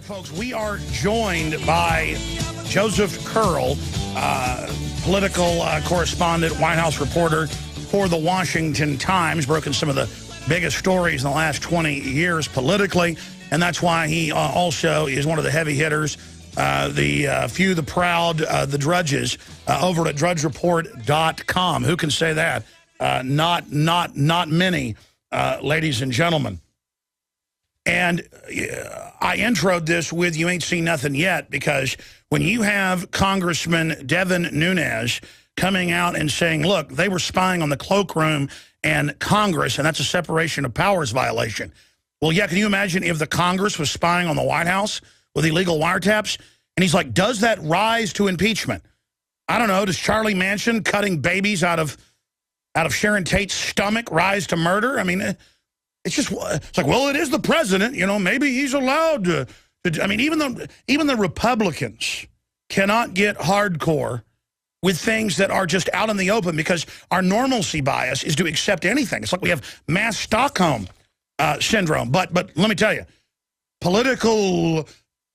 Folks, we are joined by Joseph Curl, political correspondent, White House reporter for the Washington Times, broken some of the biggest stories in the last 20 years politically, and that's why he also is one of the heavy hitters, the few, the proud, the drudges over at drudgereport.com. Who can say that? Not many, ladies and gentlemen. And I introed this with "You ain't seen nothing yet," because when you have Congressman Devin Nunes coming out and saying, look, they were spying on the cloakroom and Congress, and that's a separation of powers violation. Well, yeah, can you imagine if the Congress was spying on the White House with illegal wiretaps? And he's like, does that rise to impeachment? I don't know. Does Charlie Manson cutting babies out of Sharon Tate's stomach rise to murder? I mean, it's like, well, it is the president, you know, maybe he's allowed to I mean, even the Republicans cannot get hardcore with things that are just out in the open, because our normalcy bias is to accept anything. It's like we have mass Stockholm syndrome. But let me tell you, political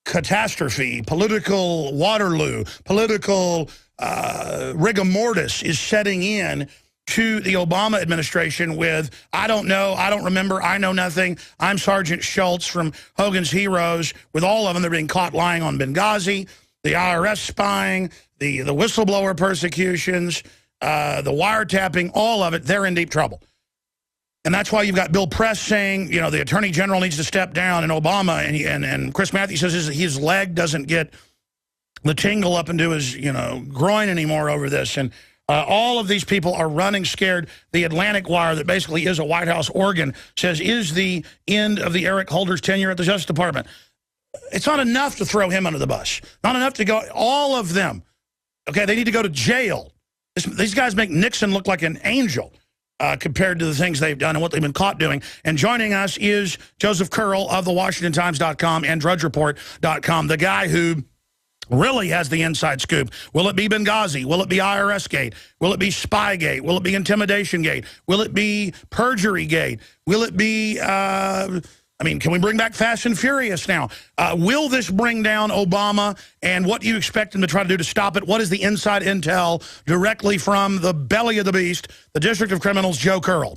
catastrophe, political Waterloo, political rigor mortis is setting in to the Obama administration with, I don't know, I don't remember, I know nothing, I'm Sergeant Schultz from Hogan's Heroes, with all of them. They're being caught lying on Benghazi, the IRS spying, the whistleblower persecutions, the wiretapping, all of it. They're in deep trouble. And that's why you've got Bill Press saying, you know, the Attorney General needs to step down, and Obama, and Chris Matthews says his leg doesn't get the tingle up into his, you know, groin anymore over this. And all of these people are running scared. The Atlantic Wire, that basically is a White House organ, says, is the end of the Eric Holder's tenure at the Justice Department. It's not enough to throw him under the bus. Not enough to go, all of them. Okay, they need to go to jail. These guys make Nixon look like an angel compared to the things they've done and what they've been caught doing. And joining us is Joseph Curl of the WashingtonTimes.com and DrudgeReport.com, the guy who really has the inside scoop. Will it be Benghazi? Will it be IRS Gate? Will it be Spygate? Will it be Intimidation Gate? Will it be Perjury Gate? Will it be, I mean, can we bring back Fast and Furious now? Will this bring down Obama, and what do you expect him to try to do to stop it? What is the inside intel directly from the belly of the beast, the District of Criminals, Joe Curl?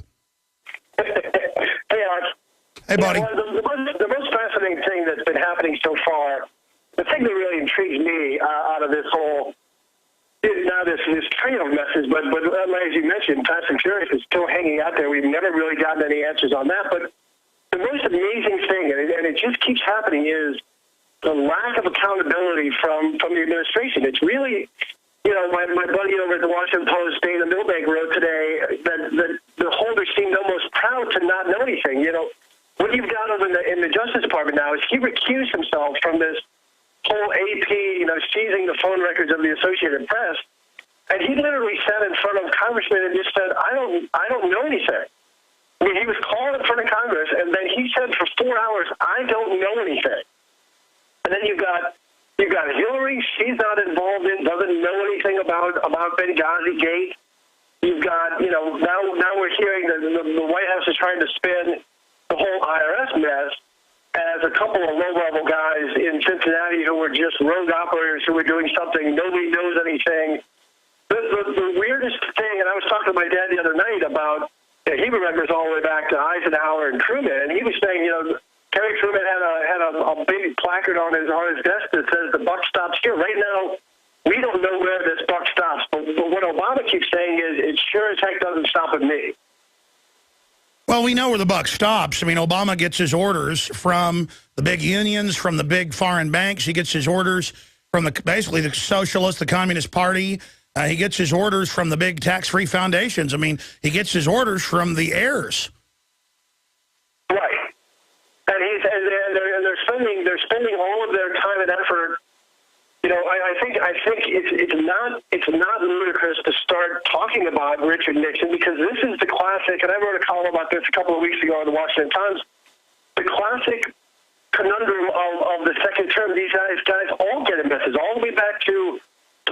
Hey, Alex. Hey, buddy. Yeah, the most fascinating thing that's been happening so far, the thing that really intrigues me out of this whole, now this train of messes, but as you mentioned, Fast and Furious is still hanging out there. We've never really gotten any answers on that. But the most amazing thing, and it just keeps happening, is the lack of accountability from the administration. It's really, you know, my buddy over at the Washington Post, Dana Milbank, wrote today that the holders seemed almost proud to not know anything. You know, what you've got over in the Justice Department now is he recused himself from this whole AP, you know, seizing the phone records of the Associated Press, and he literally sat in front of congressmen and just said, I don't know anything. I mean, he was called in front of Congress, and then he said for 4 hours, I don't know anything. And then you've got Hillary. She's not involved doesn't know anything about Benghazi Gate. You've got, you know, now we're hearing that the White House is trying to spin the whole IRS mess as a couple of low-level guys in Cincinnati who were just rogue operators who were doing something. Nobody knows anything. The weirdest thing, and I was talking to my dad the other night about, he remembers all the way back to Eisenhower and Truman, and he was saying, you know, Harry Truman had a big placard on his desk that says the buck stops here. Right now, we don't know where this buck stops, but what Obama keeps saying is it sure as heck doesn't stop at me. Well, we know where the buck stops. I mean, Obama gets his orders from the big unions, from the big foreign banks. He gets his orders from basically the socialist, the Communist Party. He gets his orders from the big tax-free foundations. I mean, he gets his orders from the heirs. Right, and they're spending all of their time and effort. You know, I think it's not ludicrous to start talking about Richard Nixon, because this is the classic, and I wrote a column about this a couple of weeks ago in the Washington Times, the classic conundrum of the second term. These guys all get in messes, all the way back to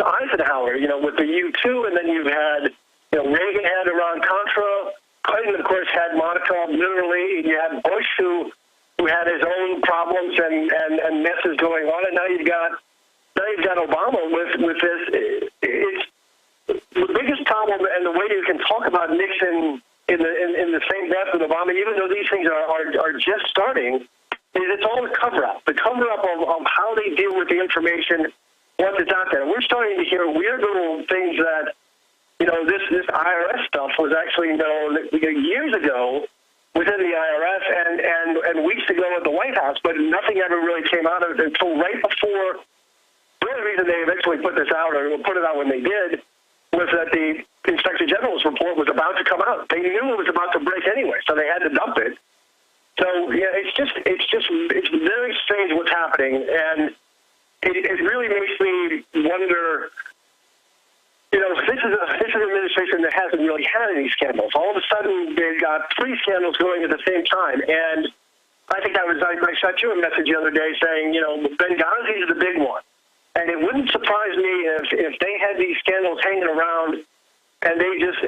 Eisenhower, you know, with the U-2, and then you've had, you know, Reagan had Iran-Contra, Clinton, of course, had Monaco literally, and you had Bush, who who had his own problems and messes going on, and now you've got Obama with this. It's the biggest problem, and the way you can talk about Nixon in the same breath with Obama, even though these things are just starting, is it's all a cover-up. The cover-up of how they deal with the information once it's out there. We're starting to hear weird little things that, this IRS stuff was actually known years ago within the IRS and weeks ago at the White House, but nothing ever really came out of it until right before. The only reason they eventually put this out, or put it out when they did, was that the Inspector General's report was about to come out. They knew it was about to break anyway, so they had to dump it. So yeah, it's very strange what's happening, and it really makes me wonder. This is an administration that hasn't really had any scandals. All of a sudden, they've got 3 scandals going at the same time, and I think I shot you a message the other day saying, Benghazi is the big one. And it wouldn't surprise me if they had these scandals hanging around and they just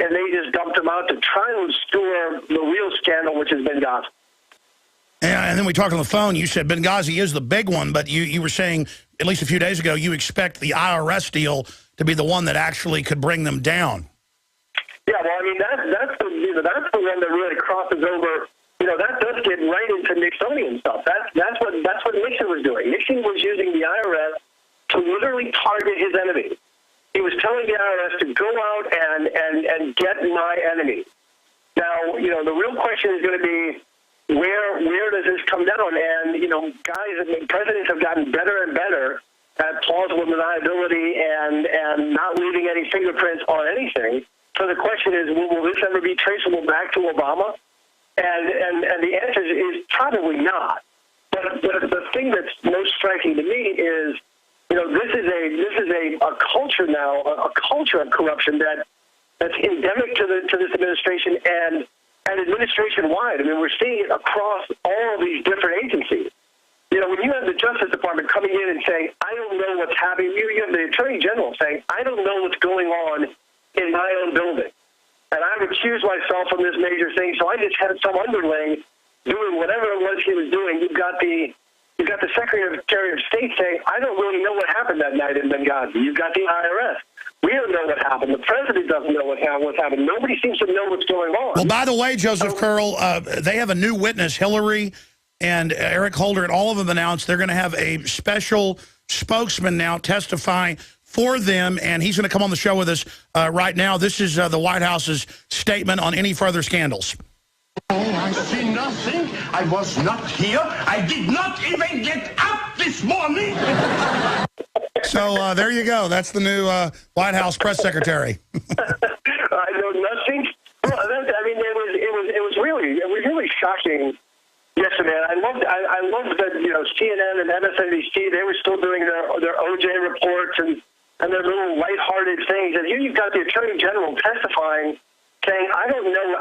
dumped them out to try and obscure the real scandal, which is Benghazi. And then we talked on the phone. You said Benghazi is the big one, but you were saying, at least a few days ago, you expect the IRS deal to be the one that actually could bring them down. Yeah, well, I mean, that's the one that really crosses over. That does get right into Nixonian stuff. That's what Nixon was doing. Nixon was using the IRS to literally target his enemy. He was telling the IRS to go out and get my enemy. Now, the real question is going to be where does this come down? And, presidents have gotten better and better at plausible deniability and not leaving any fingerprints on anything. So the question is, will this ever be traceable back to Obama? And the answer is probably not. But the thing that's most striking to me is, this is a culture now, a culture of corruption that's endemic to this administration and administration-wide. I mean, we're seeing it across all of these different agencies. When you have the Justice Department coming in and saying, I don't know what's happening, you have the Attorney General saying, I don't know what's going on in my own building. And I recused myself from this major thing, so I just had some underling doing whatever it was he was doing. You've got the Secretary of State saying, I don't really know what happened that night in Benghazi. You've got the IRS. We don't know what happened. The president doesn't know what's happened. Nobody seems to know what's going on. Well, by the way, Joseph Curl, they have a new witness, Hillary and Eric Holder, and all of them announced they're going to have a special spokesman now testify for them, and he's going to come on the show with us right now. This is the White House's statement on any further scandals. Oh, I see nothing. I was not here. I did not even get up this morning. So there you go. That's the new White House press secretary. I know nothing. Well, it was really shocking yesterday. I loved that CNN and MSNBC, they were still doing their OJ reports and their little lighthearted things. And here you've got the Attorney General testifying, saying, I don't know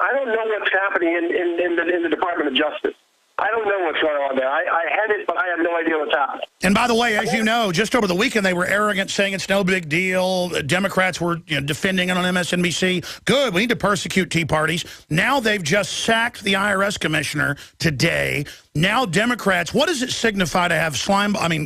what's happening in the Department of Justice. I don't know what's going on there. I had it, but I have no idea what's happening. And by the way, as you know, just over the weekend, they were arrogant, saying it's no big deal. Democrats were defending it on MSNBC. Good, we need to persecute Tea Parties. Now they've just sacked the IRS commissioner today. Now Democrats, what does it signify to have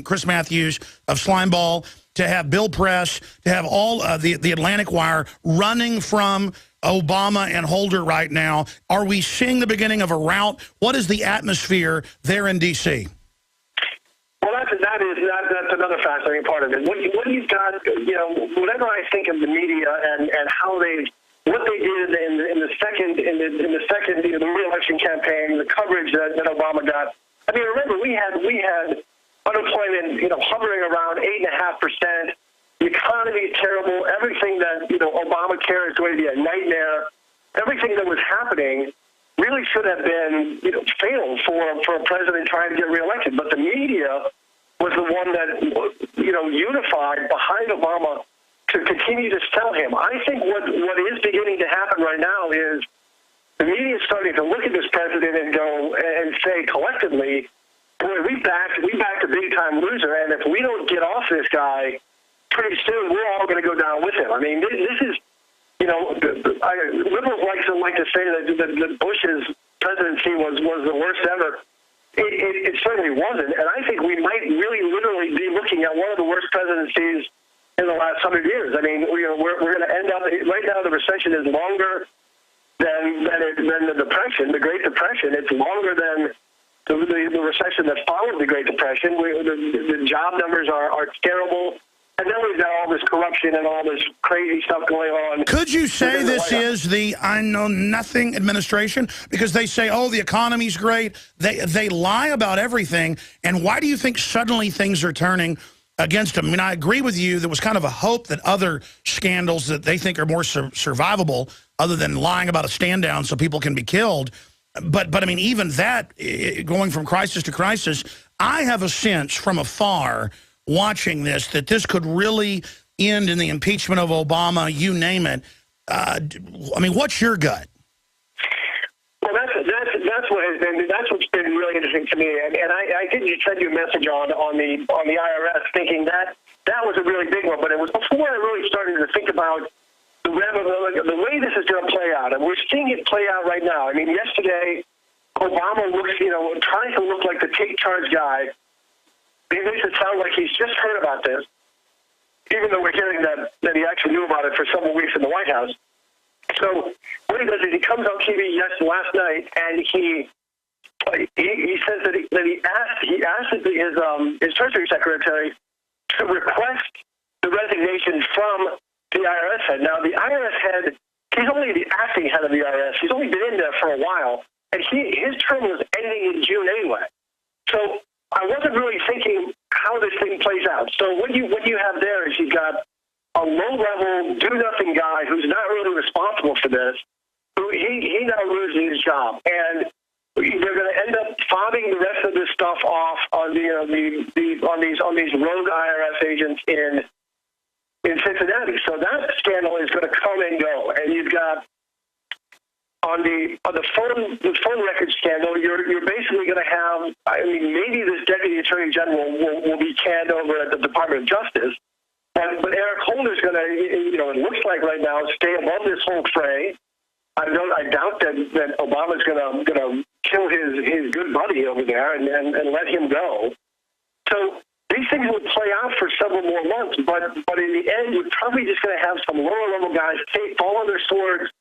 Chris Matthews of Slimeball, to have Bill Press, to have all the Atlantic Wire running from Obama and Holder right now? Are we seeing the beginning of a rout? What is the atmosphere there in D.C.? Well, that's another fascinating part of it. What you've got, whenever I think of the media and how what they did in the second the re-election campaign, the coverage that Obama got. I mean, remember we had unemployment hovering around 8.5%. The economy is terrible. Everything that, Obamacare is going to be a nightmare. Everything that was happening really should have been, fatal for a president trying to get reelected. But the media was the one that, unified behind Obama to continue to sell him. I think what is beginning to happen right now is the media is starting to look at this president and go and say collectively, boy, we backed a big-time loser, and if we don't get off this guy, pretty soon we're all going to go down with him. I mean, this is, liberals like to say that Bush's presidency was the worst ever. It certainly wasn't, and I think we might really literally be looking at one of the worst presidencies in the last 100 years. I mean, we're going to end up, right now the recession is longer than the Depression, the Great Depression. It's longer than the recession that followed the Great Depression. The job numbers are terrible. And then we've got all this corruption and all this crazy stuff going on. Could you say this is the I know nothing administration? Because they say, oh, the economy's great. They lie about everything. And why do you think suddenly things are turning against them? I mean, I agree with you. There was kind of a hope that other scandals that they think are more survivable, other than lying about a stand down so people can be killed. But I mean, even that, going from crisis to crisis, I have a sense from afar watching this that this could really end in the impeachment of Obama, you name it. I mean, what's your gut? Well, that's what's been really interesting to me, and I did send you a message on the IRS, thinking that was a really big one, but it was before I really started to think about the way this is going to play out, and we're seeing it play out right now. I mean, yesterday, Obama looks, trying to look like the take charge guy. He makes it sound like he's just heard about this, even though we're hearing that he actually knew about it for several weeks in the White House. So what he does is he comes on TV last night, and he says that he asked his Treasury Secretary to request the resignation from the IRS head. Now, the IRS head, he's only the acting head of the IRS. He's only been in there for a while, and his term was ending in June anyway. So I wasn't really thinking how this thing plays out. So what you have there is you've got a low-level, do-nothing guy who's not really responsible for this, who he now loses his job, and they're going to end up fobbing the rest of this stuff off on these rogue IRS agents in Cincinnati. So that scandal is going to come and go, and you've got on the phone record scandal, you're basically going to have, I mean, maybe this deputy attorney general will be canned over at the Department of Justice, but Eric Holder's going to, it looks like right now, stay above this whole fray. I doubt that Obama's going to kill his good buddy over there and let him go. So these things will play out for several more months, but in the end, you're probably just going to have some lower level guys fall on their swords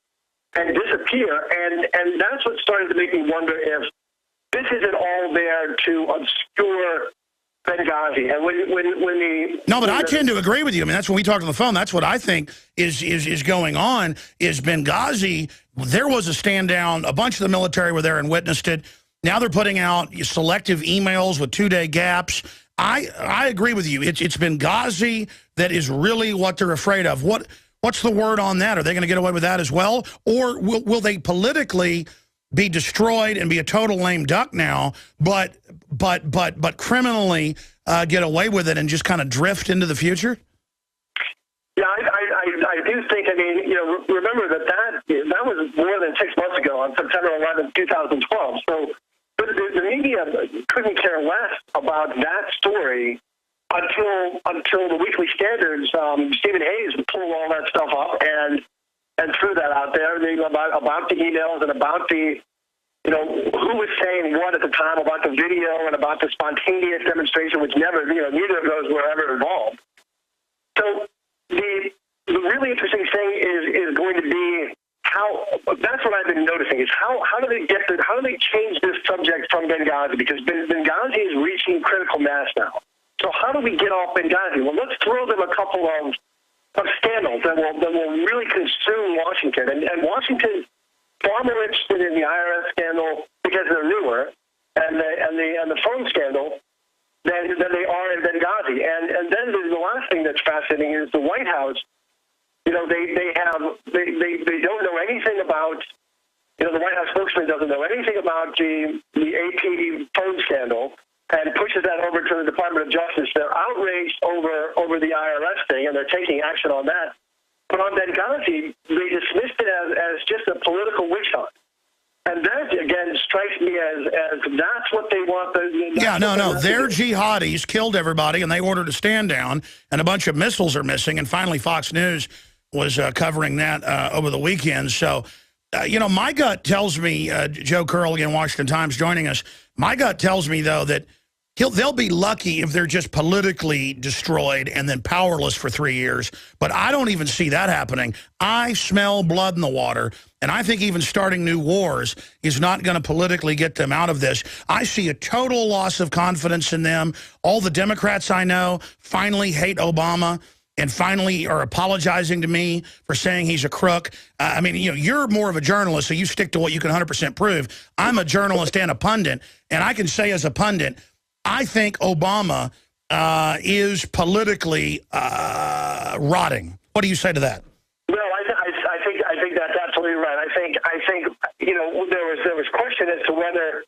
and disappear, and that's what started to make me wonder if this isn't all there to obscure Benghazi. And when I tend to agree with you. I mean, that's when we talked on the phone. That's what I think is going on. Is Benghazi? There was a stand down. A bunch of the military were there and witnessed it. Now they're putting out selective emails with 2-day gaps. I agree with you. It's Benghazi that is really what they're afraid of. What's the word on that? Are they going to get away with that as well? Or will they politically be destroyed and be a total lame duck now, but criminally get away with it and just kind of drift into the future? Yeah, I do think, I mean, remember that was more than 6 months ago on September 11th, 2012. So the media couldn't care less about that story until the Weekly Standards, Stephen Hayes pulled all that stuff up and threw that out there about the emails and about the, who was saying what at the time about the video and about the spontaneous demonstration, which neither of those were ever involved. So the really interesting thing is going to be that's what I've been noticing is how do they change this subject from Benghazi, because Benghazi is reaching critical mass now. So how do we get off Benghazi? Well, let's throw them a couple of scandals that will really consume Washington. And Washington's far more interested in the IRS scandal because they're newer, and the phone scandal than they are in Benghazi. And then the last thing that's fascinating is the White House. They don't know anything about. The White House spokesman doesn't know anything about the AP phone scandal, and pushes that over to the Department of Justice. They're outraged over the IRS thing, and they're taking action on that. But on Benghazi, they dismissed it as just a political witch hunt. And that, again, strikes me as that's what they want. Their jihadis killed everybody, and they ordered a stand down, and a bunch of missiles are missing. And finally, Fox News was covering that over the weekend. So, my gut tells me, Joe Curl, again, Washington Times, joining us, My gut tells me, though, that they'll be lucky if they're just politically destroyed and then powerless for 3 years. But I don't even see that happening. I smell blood in the water, and I think even starting new wars is not going to politically get them out of this. I see a total loss of confidence in them. All the Democrats I know finally hate Obama and finally are apologizing to me for saying he's a crook. I mean, you know, you're more of a journalist, so you stick to what you can 100% prove. I'm a journalist and a pundit, and I can say as a pundit, I think Obama is politically rotting. What do you say to that? No, I think that's absolutely right. I think you know, there was question as to whether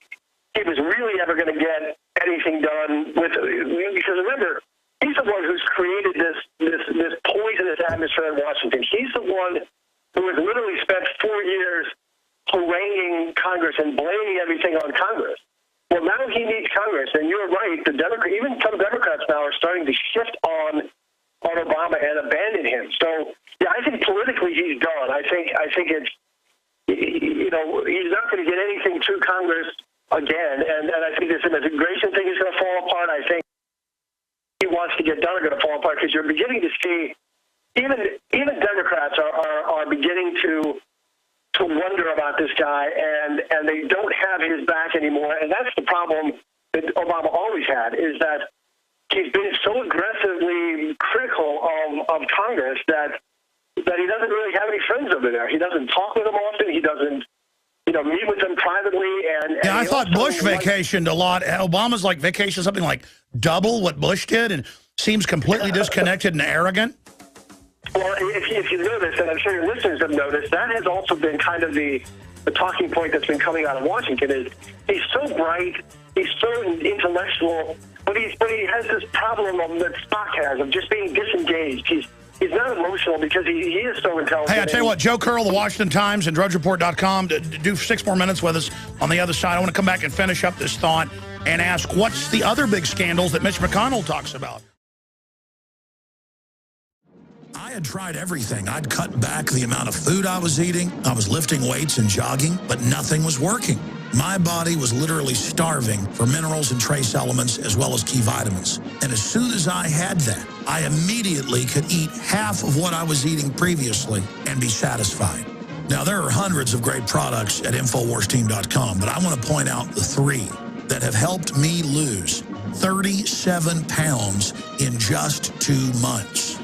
he was really ever going to get anything done with, because remember, he's the one who's created this poisonous atmosphere in Washington. He's the one who has literally spent 4 years haranguing Congress and blaming everything on Congress. Well, now he needs Congress, and you're right. Even some Democrats now are starting to shift on Obama and abandon him. So, yeah, I think politically he's done. I think it's, you know, he's not going to get anything to Congress again, and I think this immigration thing is going to fall apart. I think he wants to get done are going to fall apart, because you're beginning to see even Democrats are beginning to wonder about this guy, and they don't have his back anymore. And that's the problem that Obama always had, is that he's been so aggressively critical of Congress that he doesn't really have any friends over there. He doesn't talk with them often. He doesn't, you know, meet with them privately. And I thought Bush vacationed a lot. Obama's like vacation something like double what Bush did, and seems completely disconnected and arrogant. Well, if you notice, and I'm sure your listeners have noticed, that has also been kind of the talking point that's been coming out of Washington, is he's so bright, he's so intellectual, but he has this problem that Spock has of just being disengaged. He's not emotional because he is so intelligent. Hey, I tell you what, Joe Curl, the Washington Times, and DrudgeReport.com, do 6 more minutes with us on the other side. I want to come back and finish up this thought and ask, what's the other big scandals that Mitch McConnell talks about? I had tried everything. I'd cut back the amount of food I was eating. I was lifting weights and jogging, but nothing was working. My body was literally starving for minerals and trace elements as well as key vitamins. And as soon as I had that, I immediately could eat half of what I was eating previously and be satisfied. Now, there are hundreds of great products at InfoWarsTeam.com, but I want to point out the 3 that have helped me lose 37 pounds in just 2 months.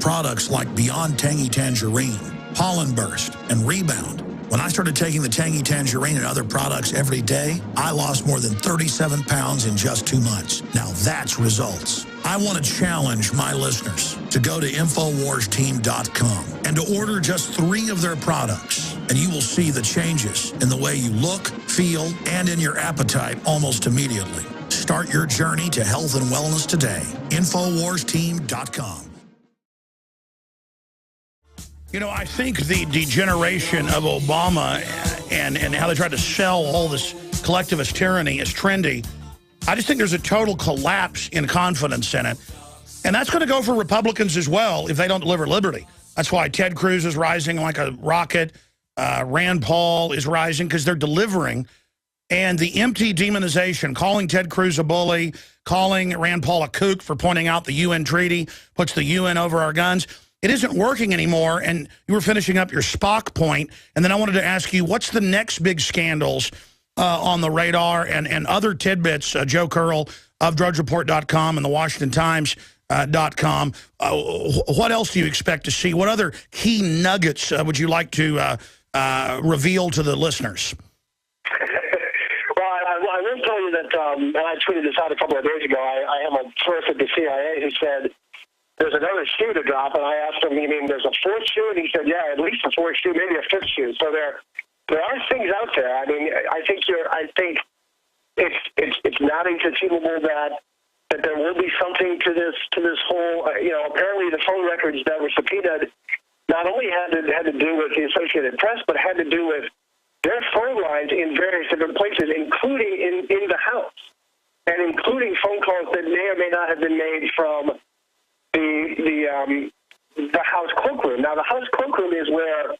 Products like Beyond Tangy Tangerine, Pollen Burst, and Rebound. When I started taking the Tangy Tangerine and other products every day, I lost more than 37 pounds in just 2 months. Now that's results. I want to challenge my listeners to go to InfoWarsTeam.com and to order just 3 of their products, and you will see the changes in the way you look, feel, and in your appetite almost immediately. Start your journey to health and wellness today. InfoWarsTeam.com. You know, I think the degeneration of Obama and how they tried to sell all this collectivist tyranny is trendy. I just think there's a total collapse in confidence in it. And that's going to go for Republicans as well if they don't deliver liberty. That's why Ted Cruz is rising like a rocket. Rand Paul is rising because they're delivering. And the empty demonization, calling Ted Cruz a bully, calling Rand Paul a kook for pointing out the UN treaty, puts the UN over our guns. It isn't working anymore, and you were finishing up your Spock point, and then I wanted to ask you, what's the next big scandals on the radar and other tidbits, Joe Curl of DrudgeReport.com and the Washington Times.com. What else do you expect to see? What other key nuggets would you like to reveal to the listeners? Well, I will tell you that, and I tweeted this out a couple of days ago, I have a source at the CIA who said, there's another shoe to drop, and I asked him, you mean there's a 4th shoe? And he said, yeah, at least a 4th shoe, maybe a 5th shoe. So there are things out there. I mean, I think it's not inconceivable that there will be something to this whole, you know, apparently the phone records that were subpoenaed not only had to do with the Associated Press, but had to do with their phone lines in various different places, including in the House, and including phone calls that may or may not have been made from the House cloakroom. Now, the House cloakroom is where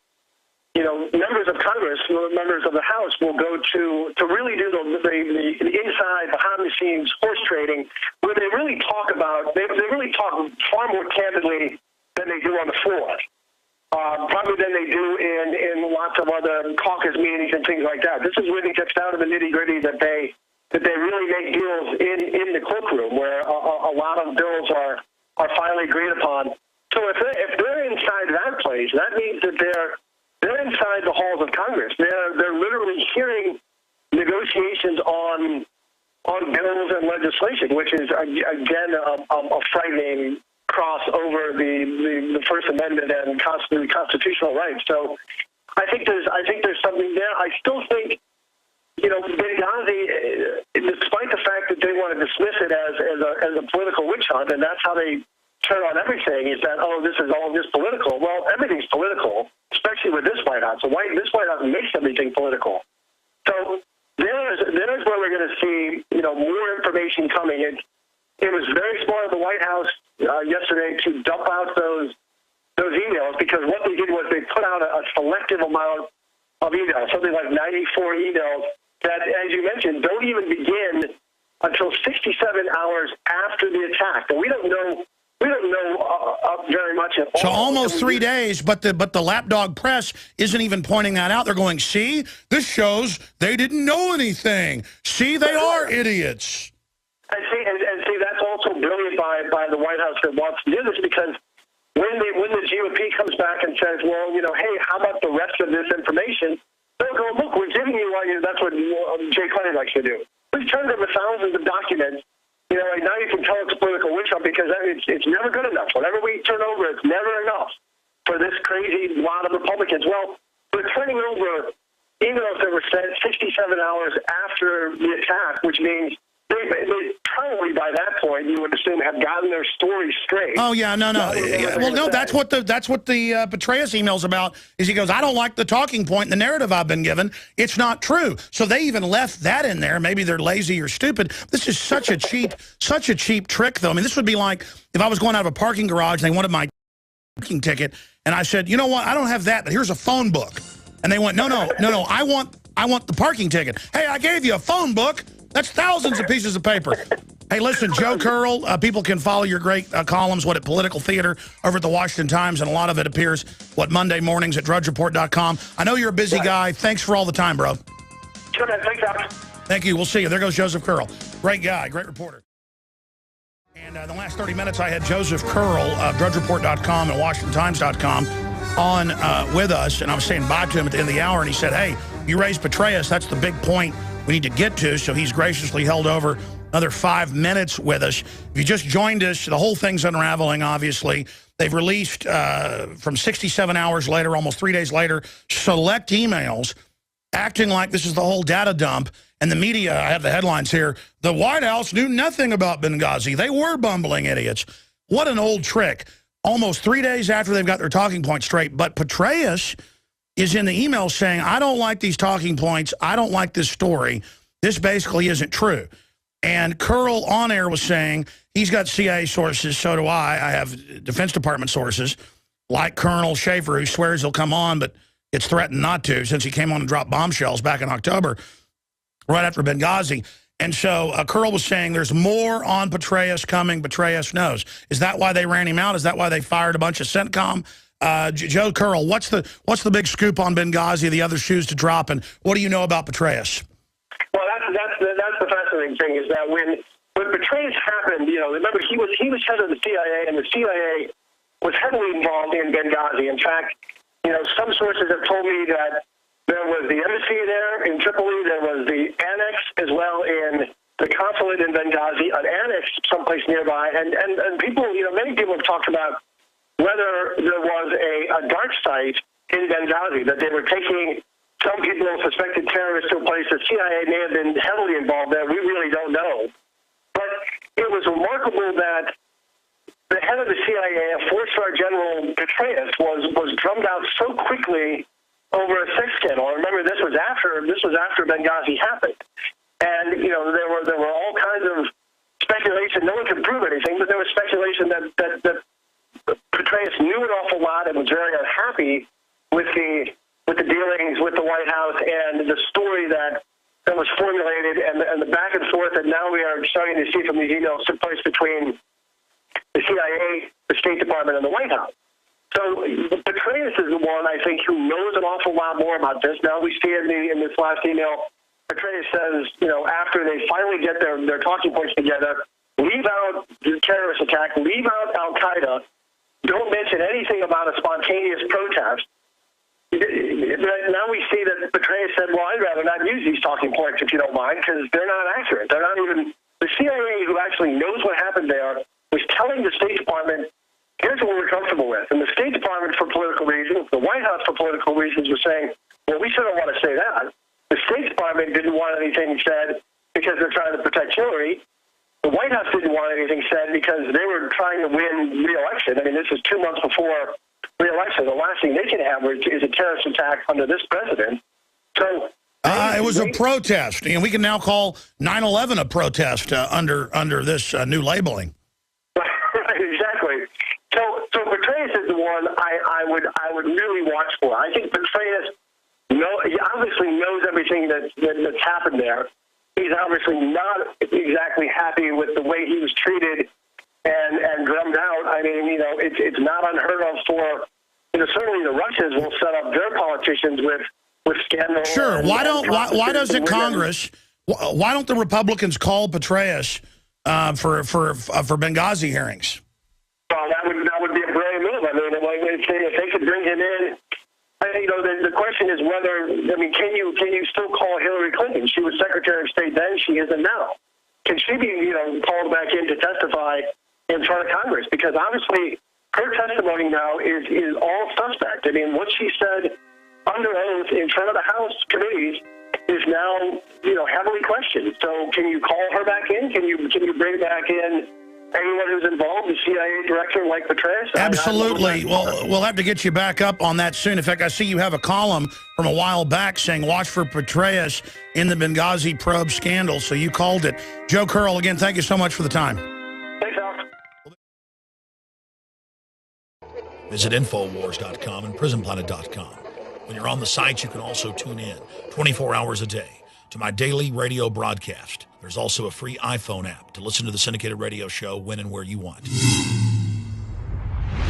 members of Congress, members of the House will go to really do the inside, behind-the-scenes horse trading, where they really talk about, they really talk far more candidly than they do on the floor. Probably than they do in lots of other caucus meetings and things like that. This is where it gets down to the nitty-gritty that they really make deals in the cloakroom, where a lot of bills are finally agreed upon. So if they're inside that place, that means that they're inside the halls of Congress. They're literally hearing negotiations on bills and legislation, which is again a frightening cross over the First Amendment and constitutional rights. So I think there's something there. I still think Benghazi, despite the fact that they want to dismiss it as a political witch hunt, and that's how they turn on everything, is that, this is all just political. Well, everything's political, especially with this White House. This White House makes everything political. So there's where we're going to see, more information coming. It was very smart of the White House yesterday to dump out those emails, because what they did was they put out a selective amount of emails, something like 94 emails that, as you mentioned, don't even begin until 67 hours after the attack. And we don't know very much at all. So almost 3 days, but the lapdog press isn't even pointing that out. They're going, see, this shows they didn't know anything. See, they are idiots. And see, that's also brilliant by the White House that wants to do this, because when the GOP comes back and says, well, hey, how about the rest of this information? They'll go, look, we're giving you, that's what Jay Clayton likes to do. We've turned over thousands of documents. Now you can tell it's a political witch hunt, because it's never good enough. Whatever we turn over, it's never enough for this crazy lot of Republicans. Well, we're turning over emails that were sent 67 hours after the attack, which means they probably by that point, you would assume, have gotten their story straight. Oh yeah, no. Well, no, that's what the Petraeus email's about. Is he goes, I don't like the talking point in the narrative I've been given. It's not true. So they even left that in there. Maybe they're lazy or stupid. This is such a cheap trick, though. I mean, this would be like if I was going out of a parking garage and they wanted my parking ticket, and I said, you know what, I don't have that, but here's a phone book, and they went, no, I want the parking ticket. Hey, I gave you a phone book. That's thousands of pieces of paper. Hey, listen, Joe Curl, people can follow your great columns, at Political Theater over at the Washington Times, and a lot of it appears, Monday mornings at drudgereport.com. I know you're a busy guy. Thanks for all the time, bro. Sure, man. Thanks, Alex. Thank you. We'll see you. There goes Joseph Curl. Great guy, great reporter. And in the last 30 minutes, I had Joseph Curl of drudgereport.com and WashingtonTimes.com on with us, and I was saying bye to him at the end of the hour, and he said, hey, you raised Petraeus. That's the big point we need to get to, so he's graciously held over another 5 minutes with us. If you just joined us, the whole thing's unraveling, obviously. They've released, from 67 hours later, almost 3 days later, select emails acting like this is the whole data dump. And the media, I have the headlines here, the White House knew nothing about Benghazi. They were bumbling idiots. What an old trick. Almost 3 days after they've got their talking points straight. But Petraeus is in the email saying, I don't like these talking points. I don't like this story. This basically isn't true. And Curl on air was saying he's got CIA sources, so do I. I have Defense Department sources, like Colonel Schaefer, who swears he'll come on, but it's threatened not to since he came on and dropped bombshells back in October, right after Benghazi. And so Curl was saying there's more on Petraeus coming. Petraeus knows. Is that why they ran him out? Is that why they fired a bunch of CENTCOM? Joe Curl, what's the big scoop on Benghazi, the other shoes to drop, and what do you know about Petraeus? Well, that's the fascinating thing, is that when Petraeus happened, remember he was head of the CIA, and the CIA was heavily involved in Benghazi. In fact, some sources have told me that there was the embassy there in Tripoli, there was the annex as well in the consulate in Benghazi, an annex someplace nearby, and people, many people have talked about whether there was a dark site in Benghazi, that they were taking some people suspected terrorists to a place. The CIA may have been heavily involved there. We really don't know. But it was remarkable that the head of the CIA, a four-star general, Petraeus, was drummed out so quickly over a sex scandal. Remember, this was after Benghazi happened, and there were all kinds of speculation. No one could prove anything, but there was speculation that Petraeus knew an awful lot and was very unhappy with the with the dealings with the White House and the story that was formulated and the back and forth that now we are starting to see from these emails took place between the CIA, the State Department, and the White House. So Petraeus is the one, I think, who knows an awful lot more about this. Now we see in this last email, Petraeus says, after they finally get their talking points together, leave out the terrorist attack, leave out al-Qaeda, don't mention anything about a spontaneous protest. Now we see that Petraeus said, well, I'd rather not use these talking points if you don't mind, because they're not accurate. They're not even the CIA, who actually knows what happened there, was telling the State Department, here's what we're comfortable with. And the State Department, for political reasons, the White House, for political reasons, was saying, well, we sure don't want to say that. The State Department didn't want anything said because they're trying to protect Hillary. The White House didn't want anything said because they were trying to win re-election. I mean, this is 2 months before re-election. The last thing they can have is a terrorist attack under this president. So it was a protest, and we can now call 9/11 a protest under this new labeling. Right, exactly. So Petraeus is the one I would really watch for. I think Petraeus he obviously knows everything that's happened there. He's obviously not exactly happy with the way he was treated and drummed out. I mean, it's not unheard of for, certainly the Russians will set up their politicians with scandal. Sure. Why doesn't Congress? Why don't the Republicans call Petraeus for Benghazi hearings? Well, that would be a brilliant move. I mean, if they could bring him in. The question is whether, can you still call Hillary Clinton? She was Secretary of State then, she isn't now. Can she be, called back in to testify in front of Congress? Because obviously her testimony now is all suspect. I mean, what she said under oath in front of the House committees is now, heavily questioned. So can you call her back in? Can you bring back in anyone who's involved, the CIA director like Petraeus? Absolutely. Well, we'll have to get you back up on that soon. In fact, I see you have a column from a while back saying, watch for Petraeus in the Benghazi probe scandal. So you called it. Joe Curl, again, thank you so much for the time. Thanks, Alex. Visit Infowars.com and PrisonPlanet.com. When you're on the site, you can also tune in 24 hours a day to my daily radio broadcast. There's also a free iPhone app to listen to the syndicated radio show when and where you want.